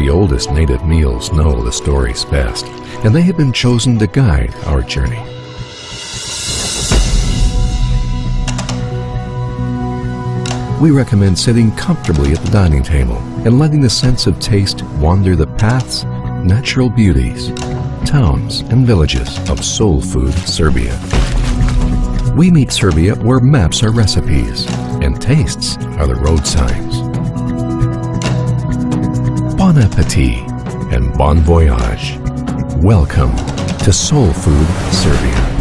The oldest native meals know the stories best, and they have been chosen to guide our journey. We recommend sitting comfortably at the dining table and letting the sense of taste wander the paths, natural beauties, towns, and villages of soul food Serbia. We meet Serbia where maps are recipes and tastes are the road signs. Bon appetit and bon voyage. Welcome to Soul Food Serbia.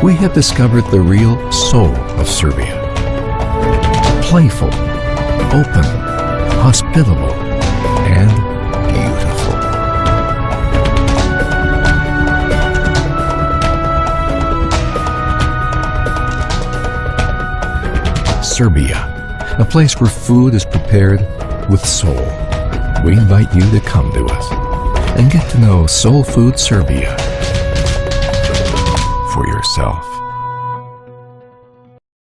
We have discovered the real soul of Serbia. Playful, open, hospitable, and beautiful. Serbia, a place where food is prepared with soul. We invite you to come to us and get to know Soul Food Serbia for yourself.